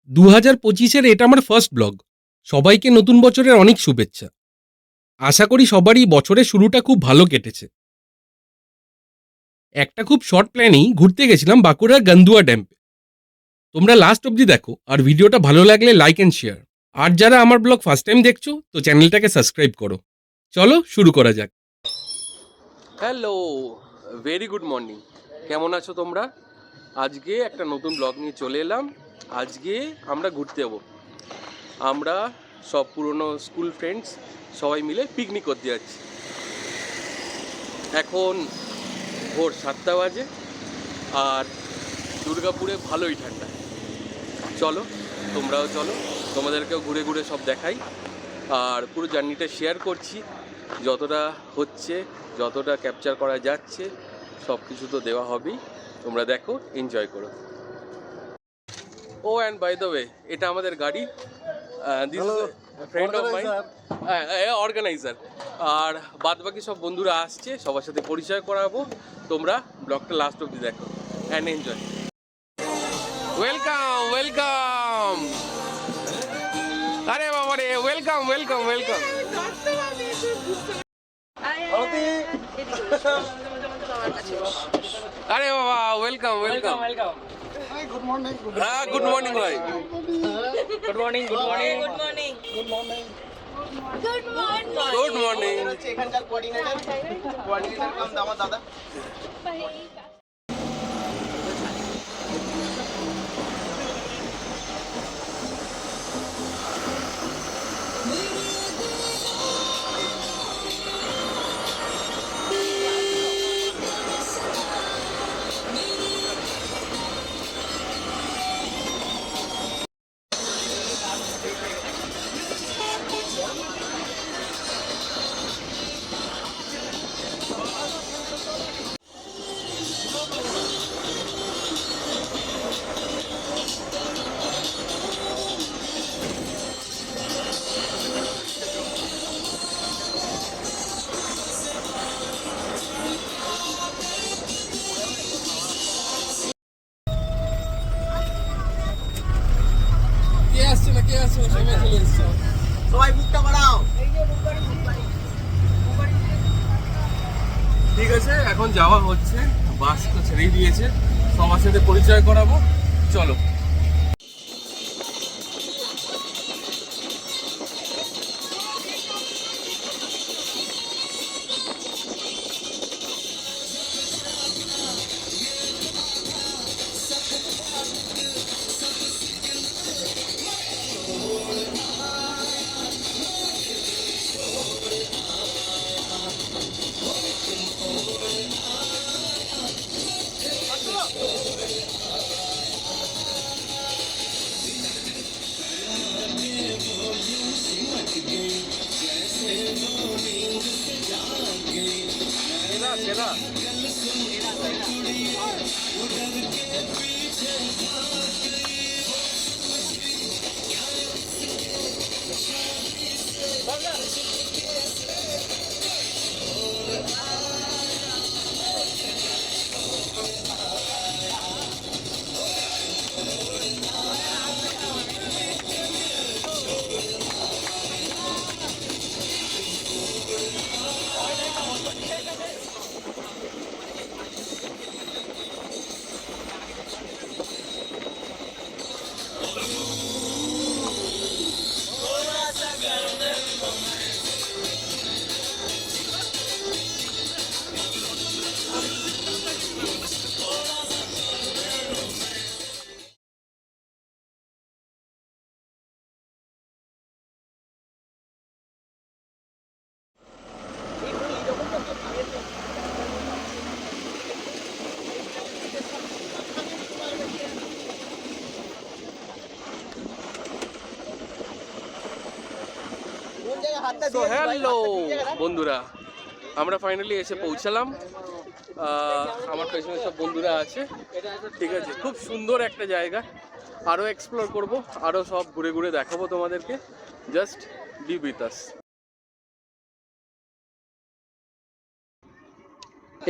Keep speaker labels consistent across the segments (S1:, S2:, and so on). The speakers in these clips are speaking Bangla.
S1: 2025-এর এটা আমার ফার্স্ট ব্লগ। সবাইকে নতুন বছরের অনেক শুভেচ্ছা। আশা করি সবারই বছরের শুরুটা খুব ভালো কেটেছে। একটা খুব শর্ট প্ল্যানেই ঘুরতে গেছিলাম বাঁকুড়ার গান্দুয়া ড্যামে। তোমরা লাস্ট অবধি দেখো আর ভিডিওটা ভালো লাগলে লাইক অ্যান্ড শেয়ার। আর যারা আমার ব্লগ ফার্স্ট টাইম দেখছো তো চ্যানেলটাকে সাবস্ক্রাইব করো। চলো শুরু করা যাক। Hello, very good morning. কেমন আছো তোমরা? আজকে একটা নতুন ব্লগ নিয়ে চলে এলাম। আজকে আমরা ঘুরতে যাবো। আমরা সব পুরনো স্কুল ফ্রেন্ডস সবাই মিলে পিকনিক করতে যাচ্ছি। এখন ভোর 7টা বাজে আর দুর্গাপুরে ভালোই ঠান্ডা। চলো তোমরাও চলো, তোমাদেরকেও ঘুরে ঘুরে সব দেখাই আর পুরো জার্নিটা শেয়ার করছি। যতটা হচ্ছে, যতটা ক্যাপচার করা যাচ্ছে সব কিছু তো দেওয়া হবেই। তোমরা দেখো, এনজয় করো। Oh and by the way, এটা আমাদের গাড়ি। This is friend of mine, organiser. আর বাদ বাকি সব বন্ধুরা আসছে, সবার সাথে পরিচয় করাবো। তোমরা ব্লগটা লাস্ট অবধি দেখো অ্যান্ড এনজয়। ওয়েলকাম ওয়েলকাম, আরে বাবা রে, ওয়েলকাম ওয়েলকাম ওয়েলকাম। আরে বাবা, welcome welcome welcome. Good morning. হ্যাঁ, গুড মর্নিং ভাই। Good morning good morning good morning good morning good morning. এখানকার কোঅর্ডিনেটর কাম দামা দাদা। সবাই মুখটা বাড়াও। ঠিক আছে, এখন যাওয়া হচ্ছে। বাস তো ছেড়েই দিয়েছে, সবার সাথে পরিচয় করাবো। চলো। সেরা তো হ্যালো বন্ধুরা, আমরা ফাইনালি এসে পৌঁছালাম। আমার পেছনে সব বন্ধুরা আছে। ঠিক আছে, খুব সুন্দর একটা জায়গা। আরও এক্সপ্লোর করব, আরও সব ঘুরে ঘুরে দেখাবো তোমাদেরকে। Just be with us.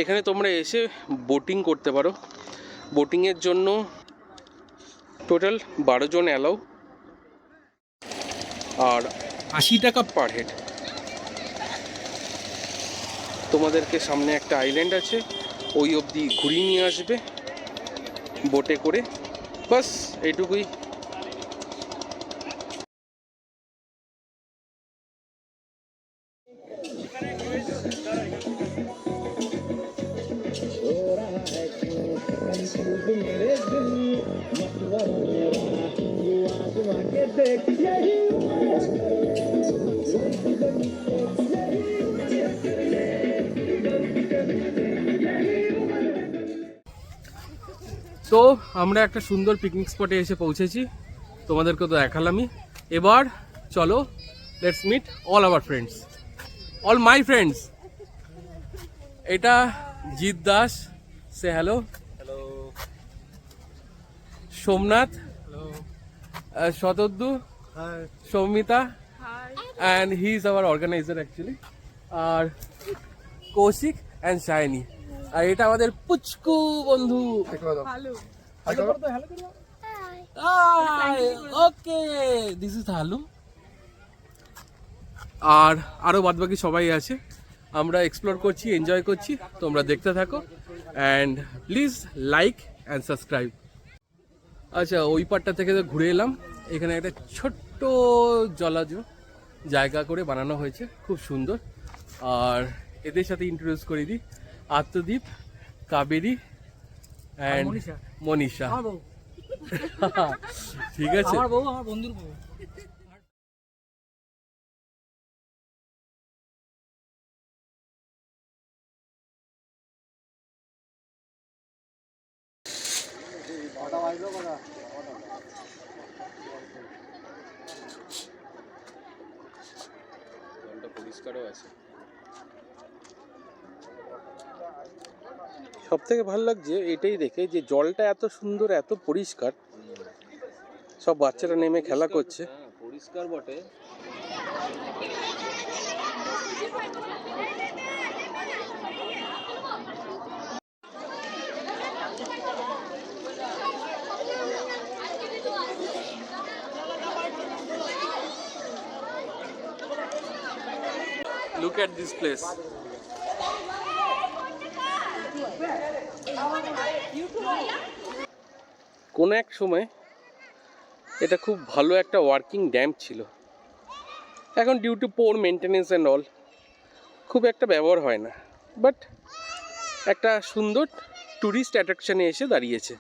S1: এখানে তোমরা এসে বোটিং করতে পারো। বোটিংয়ের জন্য টোটাল 12 জন অ্যালাউ, আর 80 টাকা পার হেড। তোমাদেরকে সামনে একটা আইল্যান্ড আছে, ওই অবধি ঘুরিয়ে নিয়ে আসবে বোটে করে, বাস এইটুকুই। তো আমরা একটা সুন্দর পিকনিক স্পটে এসে পৌঁছেছি, তোমাদেরকে তো দেখালামই। এবার চলো, let's meet all our friends, all my friends. এটা জিৎ দাস, সে hello.
S2: Hello.
S1: Somnath,
S2: hello.
S1: Shatadru,
S2: hi.
S1: Soumita, and he is our organiser actually, আর কৌশিক অ্যান্ড শাইনি। আর এটা আমাদের পুচকু বন্ধু। ওকে, দিস ইজ হালু। আর আরও বাদবাকি সবাই আছে, আমরা এক্সপ্লোর করছি, এনজয় করছি, তোমরা দেখতে থাকো and please like and subscribe. আচ্ছা, ওই পাটটা থেকে তো ঘুরে এলাম, এখানে একটা ছোট্ট জলাজ জায়গা করে বানানো হয়েছে, খুব সুন্দর। আর এদের সাথে ইন্ট্রোডিউস করে দিই, আত্মদীপ, কাবেরী অ্যান্ড মনীষা। ঠিক আছে,
S2: আমার বউ, আমার বন্ধুর বউ।
S1: পরিষ্কারও আছে। সব থেকে ভালো লাগছে এটাই দেখে যে জলটা এত সুন্দর, এত পরিষ্কার, সব বাচ্চারা নেমে খেলা করছে। পরিষ্কার বটে। Look at this place. কোন এক সময় এটা খুব ভালো একটা ওয়ার্কিং ড্যাম ছিল, এখন due to poor maintenance and all খুব একটা ব্যবহার হয় না, বাট একটা সুন্দর ট্যুরিস্ট অ্যাট্রাকশনে এসে দাঁড়িয়েছে।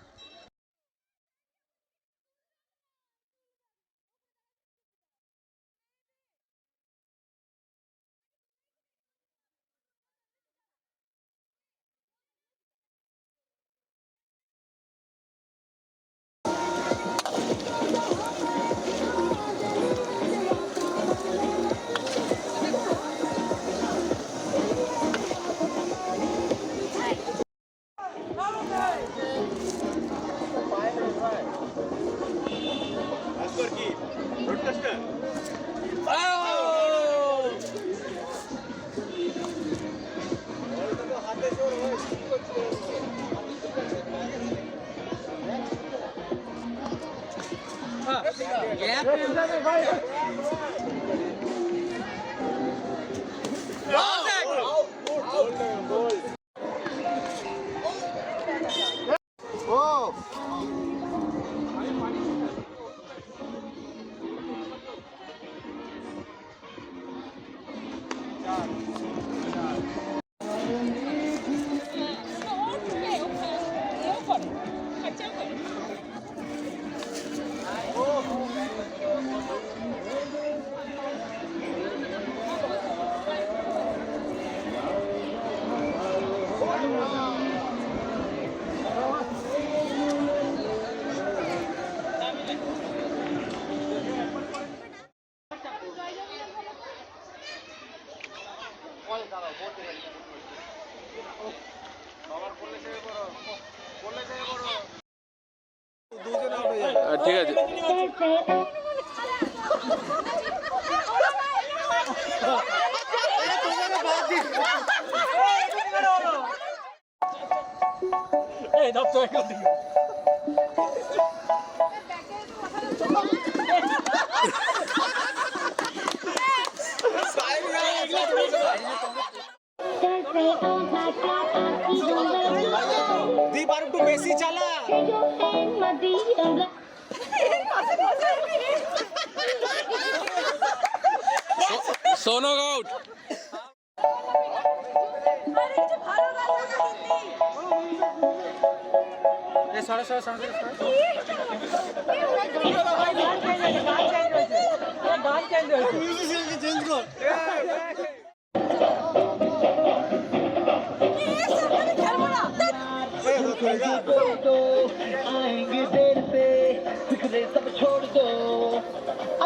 S1: ঠিক আছে। সোনো গাউট
S2: आएंगे देर से फिक्रे सब छोड़ दो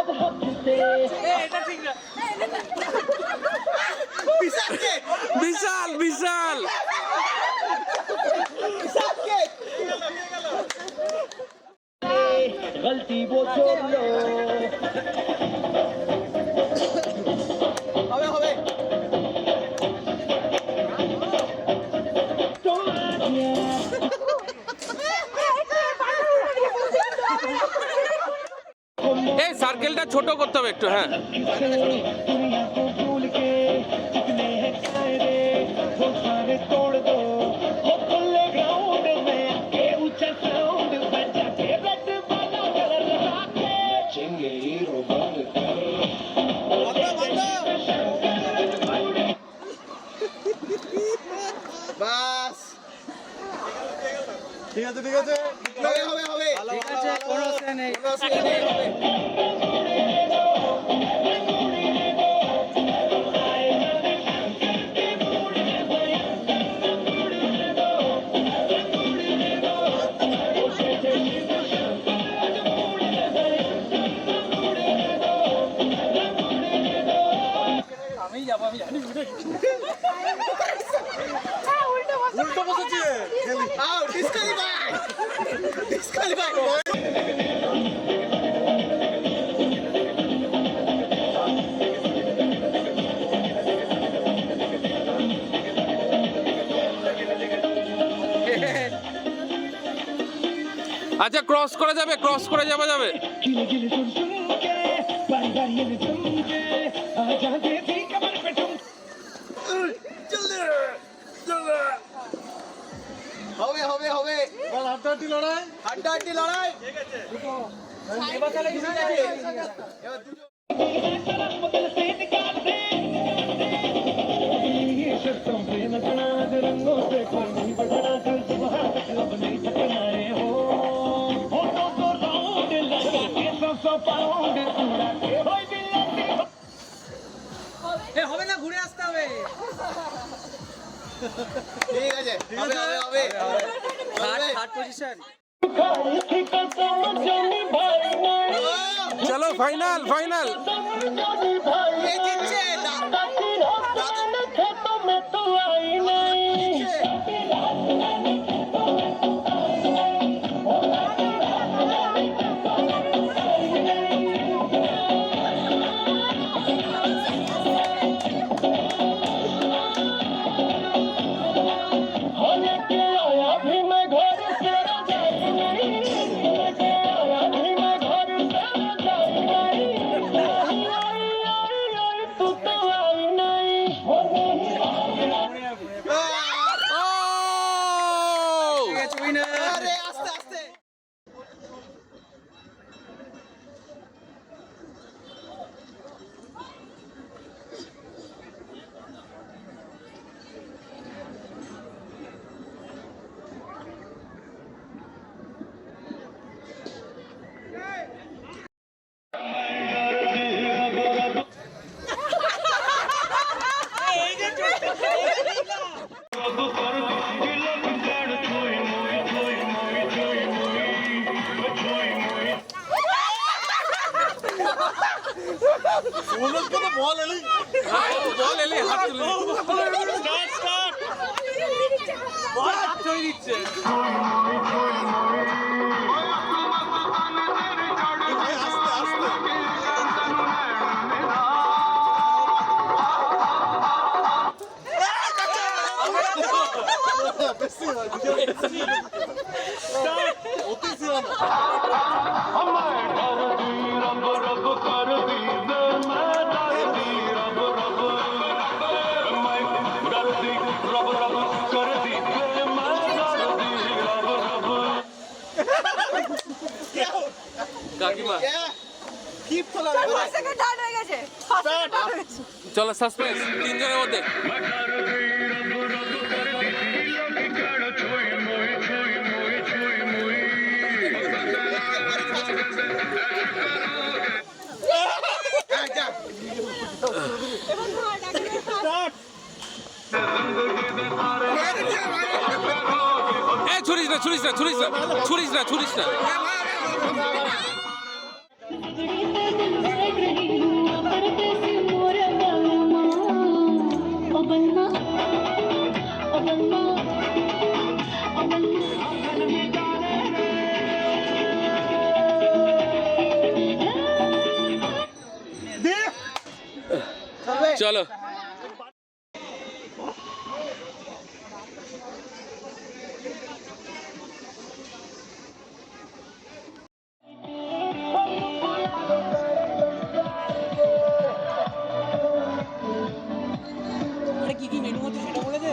S2: अब हक से
S1: বিশাল বিশাল
S2: गलती वो छोड़ लो
S1: এই সার্কেলটা ছোট করতে হবে একটু। হ্যাঁ
S2: दुनिया को भूल के जितने हैं कायदे वो सारे तोड़ दो हो खुले ग्राउंड में आके ऊंचा साउंड बजा के रेड वाला कलर लगा के चेंगे हीरो बनकर
S3: বাস ঠিক আছে ঠিক আছে হবে হবে হবে ঠিক আছে কোনো অসুবিধা নেই কোনো অসুবিধা নেই হবে উল্টো বসেছে আউট ডিসকোয়ালিফাই ডিসকোয়ালিফাই
S1: আচ্ছা ক্রস করা যাবে, ক্রস করে যাওয়া যাবে।
S2: गिले गिले सुन सुन के बारी बारी ये सुन के आजा दे दी कमर पे तुम
S3: জলদি জলদি হবে হবে হবে বল হাড্ডাহাড্ডি লড়াই হাড্ডাহাড্ডি লড়াই ঠিক আছে এবার তাহলে কিছু যাবে এবার দুটো
S2: बदल से निकाल दे ये शर्तों पे नचना रंगों से कोई नहीं बचना कल सुबह लब नहीं थकनाए हो तो राउंड लगा के सौ पाउंड उड़ा के होई दिल
S3: হবে না ঘুরে আসতে হবে ঠিক আছে হবে হবে হবে থার্ড পজিশন
S2: खाई थी कसम जानी भाई नहीं
S1: চলো ফাইনাল ফাইনাল।
S2: जानी भाई
S3: এই জিতছে
S2: ताकि रात खेतों में तो आई नहीं होने के आया भी मैं घर से जाई नहीं लेके आया भी मैं घर से जाई नहीं आई आई आई तू तो आई नहीं हो नहीं
S3: আরে আস্তে আস্তে ওদের কোনো বল এলি
S1: বল এলে হাত তুলে
S3: স্টার্ট স্টার্ট বল হাত ছড়িয়ে দিচ্ছে আস্তে আস্তে বেশি হয় অতি ছিল না
S2: हमारे घर दी रब रब कर दी दे मैं डर दी रब रब मैं डर दी रब रब कर दी दे मैं डर दी रब रब
S1: কাকিমা
S3: কি ফলা
S1: চলো সাসপেন্স তিনজনের মধ্যে ছুরিস না ছুরিস না ছুরিস না ছুরিস না ছুরিস না চলো
S4: কি কি মেনু হচ্ছে সেটা বলেছে?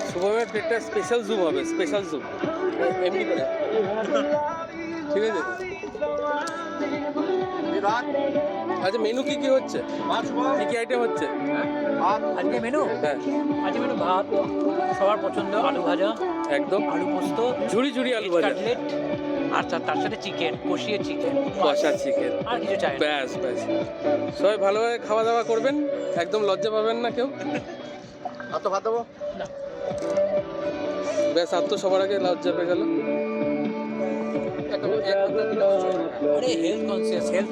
S1: শুভমের একটা স্পেশাল জুম হবে স্পেশাল জুম এমনি করে ঠিক আছে আচ্ছা মেনু কি কি হচ্ছে কি কি আইটেম হচ্ছে
S4: আজকে মেনু
S1: হ্যাঁ
S4: আজকে মেনু ভাত সবার পছন্দ আলু ভাজা
S1: একদম
S4: আলু পোস্ত
S1: ঝুড়ি ঝুড়ি আলু ভাজা
S4: কাটলেট আর তার সাথে চিকেন কষিয়ে চিকেন
S1: কষা চিকেন
S4: আর কিছু চাই না।
S1: ব্যাস ব্যাস সবাই ভালোভাবে খাওয়া দাওয়া করবেন একদম লজ্জা পাবেন না কেউ
S3: আর তো ভাত দেবো
S1: ব্যাস আর তো সবার আগে লজ্জা পেয়ে গেল
S4: আরে হেলথ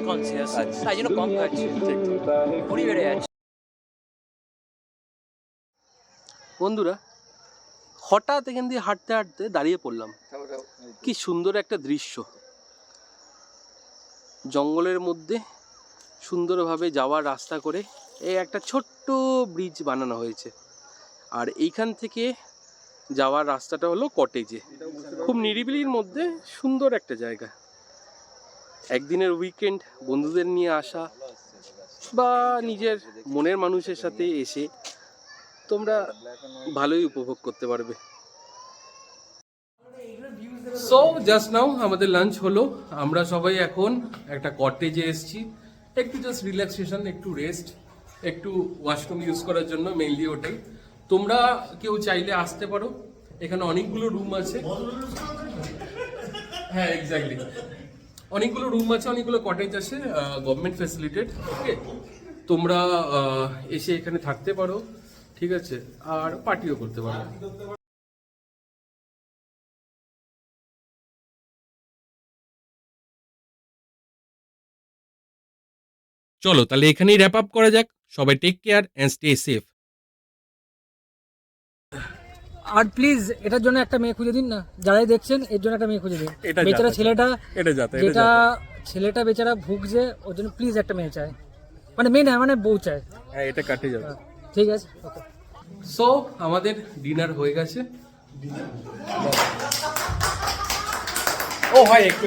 S4: কনসিয়াস
S1: আচ্ছা।
S4: তাই জন্য কম খাচ্ছি ভুঁড়ি বেড়ে যাচ্ছে।
S1: বন্ধুরা হঠাৎ এখান দিয়ে হাঁটতে হাঁটতে দাঁড়িয়ে পড়লাম কি সুন্দর একটা দৃশ্য জঙ্গলের মধ্যে সুন্দরভাবে যাওয়ার রাস্তা করে এই একটা ছোট্ট ব্রিজ বানানো হয়েছে আর এইখান থেকে যাওয়ার রাস্তাটা হলো কটেজে খুব নিরিবিলির মধ্যে সুন্দর একটা জায়গা একদিনের উইকেন্ড বন্ধুদের নিয়ে আসা বা নিজের মনের মানুষের সাথে এসে তোমরা ভালোই উপভোগ করতে পারবে সো জাস্ট নাও আমাদের লাঞ্চ হলো আমরা সবাই এখন একটা কটেজে এসেছি একটু জাস্ট রিল্যাক্সেশন একটু রেস্ট একটু ওয়াশরুম ইউজ করার জন্য মেইনলি ওটাই তোমরা কেউ চাইলে আসতে পারো এখানে অনেকগুলো রুম আছে হ্যাঁ এক্স্যাক্টলি অনেকগুলো রুম আছে অনেকগুলো কটেজ আছে গভর্নমেন্ট ফ্যাসিলিটেড ওকে তোমরা এসে এখানে থাকতে পারো ঠিক আছে আর পার্টিও করতে পারো চলো তাহলে এখানেই র্যাপ আপ করা যাক সবাই take care and stay safe
S4: আর প্লিজ এটার জন্য একটা মেয়ে খুঁজে দিন না যারাই দেখছেন এর জন্য একটা মেয়ে খুঁজে দিন
S1: এটা
S4: বেচারা
S1: যাতা,
S4: ছেলেটা
S1: এটা যাতা, এটা
S4: যেটা
S1: যাতা।
S4: ছেলেটা বেচারা ভুগছে ওর জন্য প্লিজ একটা মেয়ে চায় মানে মেয়ে না মানে বউ চায়
S1: হ্যাঁ এটা কাটে যাবে
S4: ঠিক আছে ওকে
S1: সো আমাদের ডিনার হয়ে গেছে ও ভাই একটু